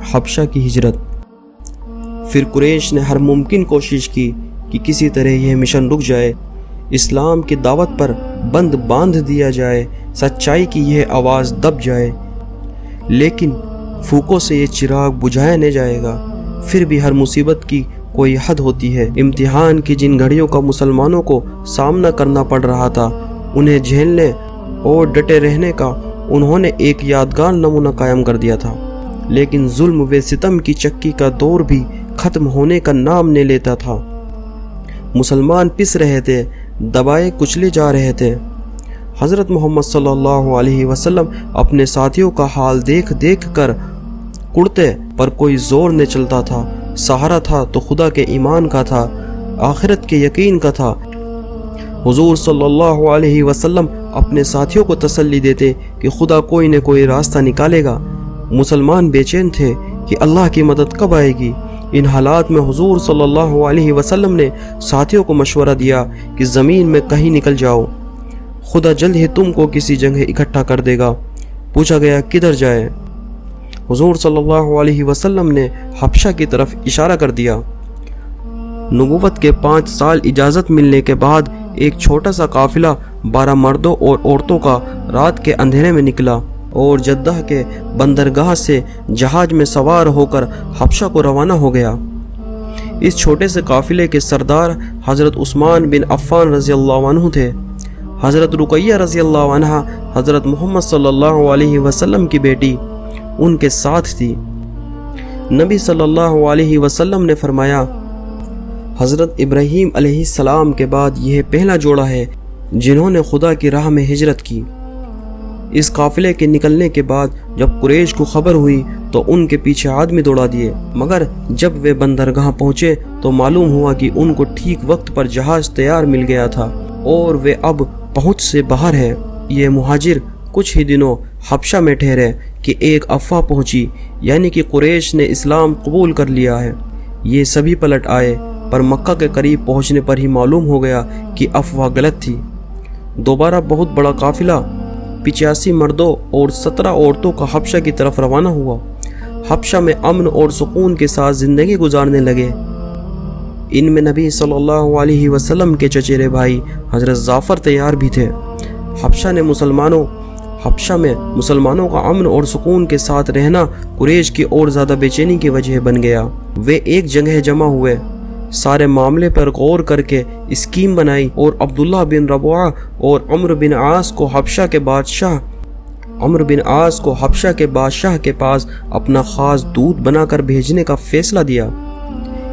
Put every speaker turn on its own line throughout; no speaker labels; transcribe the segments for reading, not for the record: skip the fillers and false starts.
حبشہ کی ہجرت۔ پھر قریش نے ہر ممکن کوشش کی کہ کسی طرح یہ مشن رک جائے، اسلام کی دعوت پر بند باندھ دیا جائے، سچائی کی یہ آواز دب جائے، لیکن پھوکوں سے یہ چراغ بجھایا نہیں جائے گا۔ پھر بھی ہر مصیبت کی کوئی حد ہوتی ہے۔ امتحان کی جن گھڑیوں کا مسلمانوں کو سامنا کرنا پڑ رہا تھا، انہیں جھیلنے اور ڈٹے رہنے کا انہوں نے ایک یادگار نمونہ قائم کر دیا تھا۔ لیکن ظلم و ستم کی چکی کا دور بھی ختم ہونے کا نام نہیں لیتا تھا۔ مسلمان پس رہے تھے، دبائے کچلے جا رہے تھے۔ حضرت محمد صلی اللہ علیہ وسلم اپنے ساتھیوں کا حال دیکھ دیکھ کر کڑتے، پر کوئی زور نہیں چلتا تھا۔ سہارا تھا تو خدا کے ایمان کا تھا، آخرت کے یقین کا تھا۔ حضور صلی اللہ علیہ وسلم اپنے ساتھیوں کو تسلی دیتے کہ خدا کوئی نہ کوئی راستہ نکالے گا۔ مسلمان بے چین تھے کہ اللہ کی مدد کب آئے گی۔ ان حالات میں حضور صلی اللہ علیہ وسلم نے ساتھیوں کو مشورہ دیا کہ زمین میں کہیں نکل جاؤ، خدا جلد ہی تم کو کسی جگہ اکٹھا کر دے گا۔ پوچھا گیا کدھر جائے؟ حضور صلی اللہ علیہ وسلم نے حبشہ کی طرف اشارہ کر دیا۔ نبوت کے 5 سال اجازت ملنے کے بعد ایک چھوٹا سا قافلہ 12 مردوں اور عورتوں کا رات کے اندھیرے میں نکلا اور جدہ کے بندرگاہ سے جہاز میں سوار ہو کر حبشہ کو روانہ ہو گیا۔ اس چھوٹے سے قافلے کے سردار حضرت عثمان بن عفان رضی اللہ عنہ تھے۔ حضرت رقیہ رضی اللہ عنہ حضرت محمد صلی اللہ علیہ وسلم کی بیٹی ان کے ساتھ تھی۔ نبی صلی اللہ علیہ وسلم نے فرمایا، حضرت ابراہیم علیہ السلام کے بعد یہ پہلا جوڑا ہے جنہوں نے خدا کی راہ میں ہجرت کی۔ اس قافلے کے نکلنے کے بعد جب قریش کو خبر ہوئی تو ان کے پیچھے آدمی دوڑا دیے، مگر جب وہ بندرگاہ پہنچے تو معلوم ہوا کہ ان کو ٹھیک وقت پر جہاز تیار مل گیا تھا اور وہ اب پہنچ سے باہر ہے۔ یہ مہاجر کچھ ہی دنوں حبشہ میں ٹھہرے کہ ایک افواہ پہنچی، یعنی کہ قریش نے اسلام قبول کر لیا ہے۔ یہ سبھی پلٹ آئے، پر مکہ کے قریب پہنچنے پر ہی معلوم ہو گیا کہ افواہ غلط تھی۔ دوبارہ بہت بڑا قافلہ 85 مردوں اور 17 عورتوں کا حبشہ کی طرف روانہ ہوا۔ حبشہ میں امن اور سکون کے ساتھ زندگی گزارنے لگے۔ ان میں نبی صلی اللہ علیہ وسلم کے چچیرے بھائی حضرت جعفر تیار بھی تھے۔ حبشہ میں مسلمانوں کا امن اور سکون کے ساتھ رہنا قریش کی اور زیادہ بے چینی کی وجہ بن گیا۔ وہ ایک جگہ جمع ہوئے، سارے معاملے پر غور کر کے اسکیم بنائی اور عبداللہ بن ربوعہ اور عمرو بن عاص کو حبشہ کے بادشاہ کے پاس اپنا خاص دودت بنا کر بھیجنے کا فیصلہ دیا۔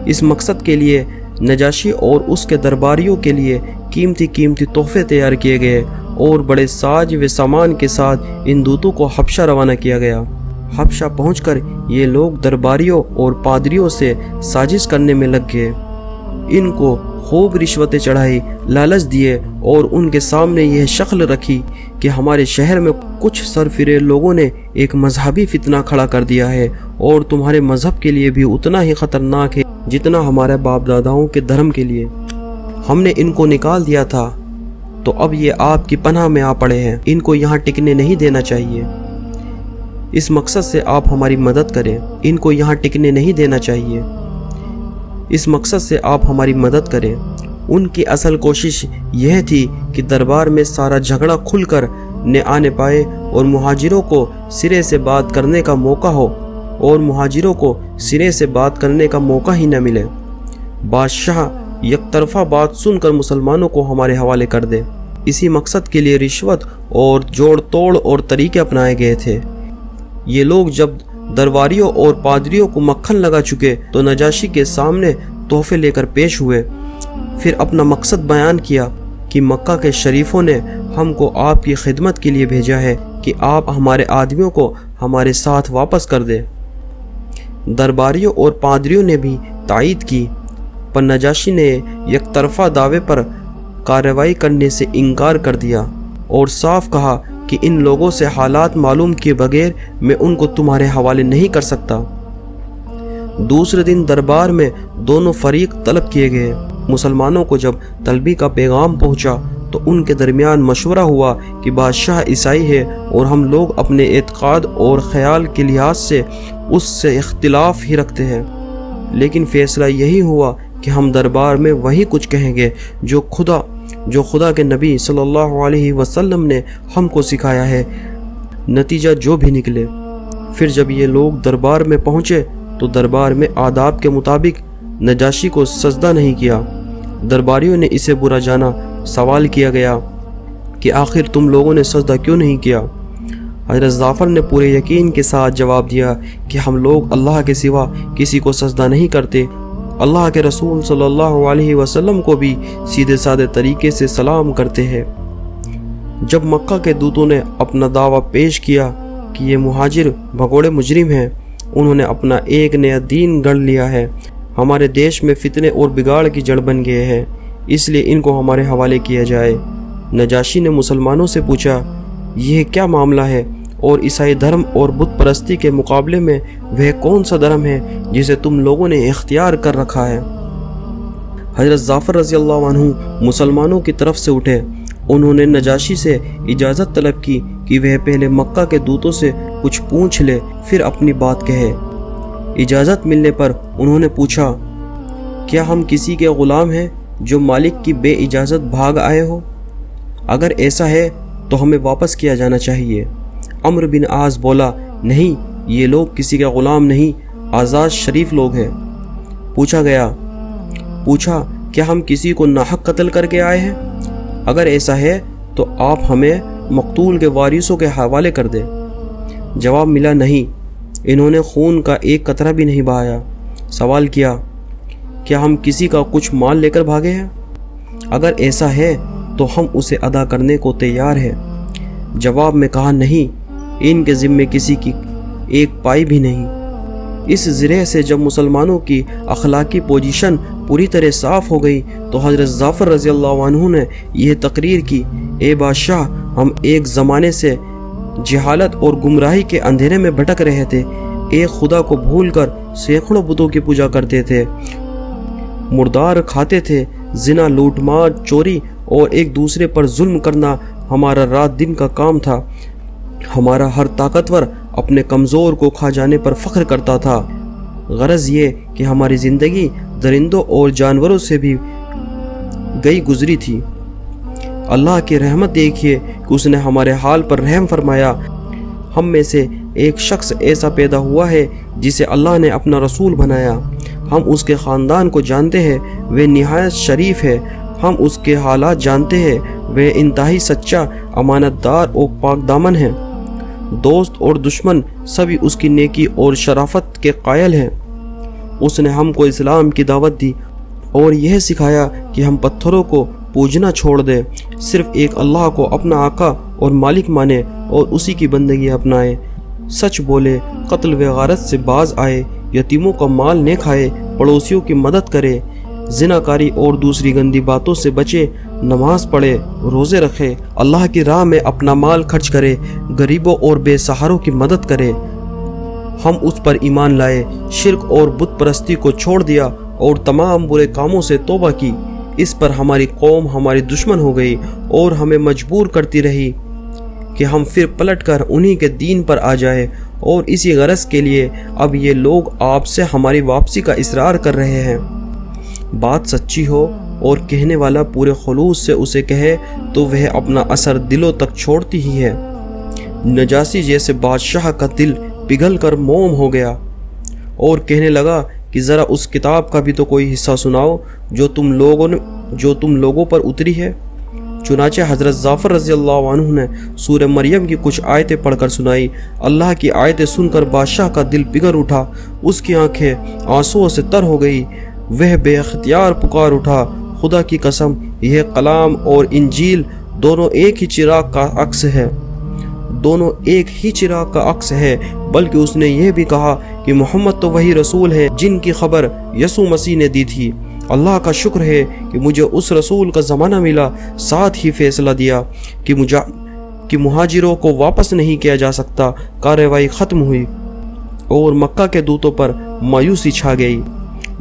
اس مقصد کے لیے نجاشی اور اس کے درباریوں کے لیے قیمتی تحفے تیار کیے گئے اور بڑے ساز و سامان کے ساتھ ان دودتوں کو حبشہ روانہ کیا گیا۔ حبشہ پہنچ کر یہ لوگ درباریوں اور پادریوں سے سازش کرنے میں لگ گئے۔ ان کو خوب رشوتیں چڑھائی، لالچ دیے اور ان کے سامنے یہ شکل رکھی کہ ہمارے شہر میں کچھ سرفرے لوگوں نے ایک مذہبی فتنہ کھڑا کر دیا ہے اور تمہارے مذہب کے لیے بھی اتنا ہی خطرناک ہے جتنا ہمارے باپ داداؤں کے دھرم کے لیے۔ ہم نے ان کو نکال دیا تھا تو اب یہ آپ کی پناہ میں آ پڑے ہیں، ان کو یہاں ٹکنے نہیں دینا چاہیے۔ اس مقصد سے آپ ہماری مدد کریں، ان کو یہاں ٹکنے نہیں دینا چاہیے۔ اس مقصد سے آپ ہماری مدد کریں۔ ان کی اصل کوشش یہ تھی کہ دربار میں سارا جھگڑا کھل کر نہ آنے پائے اور مہاجروں کو سرے سے بات کرنے کا موقع ہی نہ ملے۔ بادشاہ یک طرفہ بات سن کر مسلمانوں کو ہمارے حوالے کر دے۔ اسی مقصد کے لیے رشوت اور جوڑ توڑ اور طریقے اپنائے گئے تھے۔ یہ لوگ جب درباریوں اور پادریوں کو مکھن لگا چکے تو نجاشی کے سامنے تحفے لے کر پیش ہوئے۔ پھر اپنا مقصد بیان کیا کہ مکہ کے شریفوں نے ہم کو آپ کی خدمت کے لیے بھیجا ہے کہ آپ ہمارے آدمیوں کو ہمارے ساتھ واپس کر دیں۔ درباریوں اور پادریوں نے بھی تائید کی، پر نجاشی نے یک طرفہ دعوے پر کارروائی کرنے سے انکار کر دیا اور صاف کہا کہ ان لوگوں سے حالات معلوم کیے بغیر میں ان کو تمہارے حوالے نہیں کر سکتا۔ دوسرے دن دربار میں دونوں فریق طلب کیے گئے۔ مسلمانوں کو جب طلبی کا پیغام پہنچا تو ان کے درمیان مشورہ ہوا کہ بادشاہ عیسائی ہے اور ہم لوگ اپنے اعتقاد اور خیال کے لحاظ سے اس سے اختلاف ہی رکھتے ہیں، لیکن فیصلہ یہی ہوا کہ ہم دربار میں وہی کچھ کہیں گے جو خدا کے نبی صلی اللہ علیہ وسلم نے ہم کو سکھایا ہے، نتیجہ جو بھی نکلے۔ پھر جب یہ لوگ دربار میں پہنچے تو دربار میں آداب کے مطابق نجاشی کو سجدہ نہیں کیا۔ درباریوں نے اسے برا جانا، سوال کیا گیا کہ آخر تم لوگوں نے سجدہ کیوں نہیں کیا؟ حضرت جعفر نے پورے یقین کے ساتھ جواب دیا کہ ہم لوگ اللہ کے سوا کسی کو سجدہ نہیں کرتے، اللہ کے رسول صلی اللہ علیہ وسلم کو بھی سیدھے سادے طریقے سے سلام کرتے ہیں۔ جب مکہ کے دوتوں نے اپنا دعویٰ پیش کیا کہ یہ مہاجر بھگوڑے مجرم ہیں، انہوں نے اپنا ایک نیا دین گڑھ لیا ہے، ہمارے دیش میں فتنے اور بگاڑ کی جڑ بن گئے ہیں، اس لیے ان کو ہمارے حوالے کیا جائے۔ نجاشی نے مسلمانوں سے پوچھا، یہ کیا معاملہ ہے اور عیسائی دھرم اور بت پرستی کے مقابلے میں وہ کون سا دھرم ہے جسے تم لوگوں نے اختیار کر رکھا ہے؟ حضرت جعفر رضی اللہ عنہ مسلمانوں کی طرف سے اٹھے، انہوں نے نجاشی سے اجازت طلب کی کہ وہ پہلے مکہ کے دوتوں سے کچھ پوچھ لے پھر اپنی بات کہے۔ اجازت ملنے پر انہوں نے پوچھا، کیا ہم کسی کے غلام ہیں جو مالک کی بے اجازت بھاگ آئے ہو؟ اگر ایسا ہے تو ہمیں واپس کیا جانا چاہیے۔ عمرو بن عاص بولا، نہیں، یہ لوگ کسی کا غلام نہیں، آزاد شریف لوگ ہیں۔ پوچھا کیا ہم کسی کو ناحق قتل کر کے آئے ہیں؟ اگر ایسا ہے تو آپ ہمیں مقتول کے وارثوں کے حوالے کر دیں۔ جواب ملا، نہیں، انہوں نے خون کا ایک قطرہ بھی نہیں بہایا۔ سوال کیا، کیا ہم کسی کا کچھ مال لے کر بھاگے ہیں؟ اگر ایسا ہے تو ہم اسے ادا کرنے کو تیار ہیں۔ جواب میں کہا، نہیں، ان کے ذمے کسی کی ایک پائی بھی نہیں۔ اس ذریعے سے جب مسلمانوں کی اخلاقی پوزیشن پوری طرح صاف ہو گئی تو حضرت جعفر رضی اللہ عنہ نے یہ تقریر کی، اے بادشاہ، ہم ایک زمانے سے جہالت اور گمراہی کے اندھیرے میں بھٹک رہے تھے، ایک خدا کو بھول کر سینکڑوں بتوں کی پوجا کرتے تھے، مردار کھاتے تھے، زنا، لوٹ مار، چوری اور ایک دوسرے پر ظلم کرنا ہمارا رات دن کا کام تھا۔ ہمارا ہر طاقتور اپنے کمزور کو کھا جانے پر فخر کرتا تھا، غرض یہ کہ ہماری زندگی درندوں اور جانوروں سے بھی گئی گزری تھی۔ اللہ کی رحمت دیکھیے کہ اس نے ہمارے حال پر رحم فرمایا۔ ہم میں سے ایک شخص ایسا پیدا ہوا ہے جسے اللہ نے اپنا رسول بنایا، ہم اس کے خاندان کو جانتے ہیں، وہ نہایت شریف ہے، ہم اس کے حالات جانتے ہیں، وہ انتہائی سچا، امانت دار اور پاک دامن ہے، دوست اور دشمن سبھی اس کی نیکی اور شرافت کے قائل ہیں۔ اس نے ہم کو اسلام کی دعوت دی اور یہ سکھایا کہ ہم پتھروں کو پوجنا چھوڑ دیں، صرف ایک اللہ کو اپنا آقا اور مالک مانے اور اسی کی بندگی اپنائے، سچ بولے، قتل و غارت سے باز آئے، یتیموں کا مال نہ کھائے، پڑوسیوں کی مدد کرے، زناکاری اور دوسری گندی باتوں سے بچے، نماز پڑھے، روزے رکھے، اللہ کی راہ میں اپنا مال خرچ کرے، غریبوں اور بے سہاروں کی مدد کرے۔ ہم اس پر ایمان لائے، شرک اور بت پرستی کو چھوڑ دیا اور تمام برے کاموں سے توبہ کی۔ اس پر ہماری قوم ہماری دشمن ہو گئی اور ہمیں مجبور کرتی رہی کہ ہم پھر پلٹ کر انہی کے دین پر آ جائے، اور اسی غرض کے لیے اب یہ لوگ آپ سے ہماری واپسی کا اصرار کر رہے ہیں۔ بات سچی ہو اور کہنے والا پورے خلوص سے اسے کہے تو وہ اپنا اثر دلوں تک چھوڑتی ہی ہے۔ نجاشی جیسے بادشاہ کا دل پگھل کر موم ہو گیا اور کہنے لگا کہ ذرا اس کتاب کا بھی تو کوئی حصہ سناؤ جو تم لوگوں پر اتری ہے۔ چنانچہ حضرت جعفر رضی اللہ عنہ نے سورہ مریم کی کچھ آیتیں پڑھ کر سنائی۔ اللہ کی آیتیں سن کر بادشاہ کا دل پگھل اٹھا، اس کی آنکھیں آنسوؤں سے تر ہو گئی، وہ بے اختیار پکار اٹھا، خدا کی قسم، یہ کلام اور انجیل دونوں ایک ہی چراغ کا عکس ہے، بلکہ اس نے یہ بھی کہا کہ محمد تو وہی رسول ہے جن کی خبر یسوع مسیح نے دی تھی۔ اللہ کا شکر ہے کہ مجھے اس رسول کا زمانہ ملا، ساتھ ہی فیصلہ دیا کہ مہاجروں کو واپس نہیں کیا جا سکتا۔ کارروائی ختم ہوئی اور مکہ کے دوتوں پر مایوسی چھا گئی۔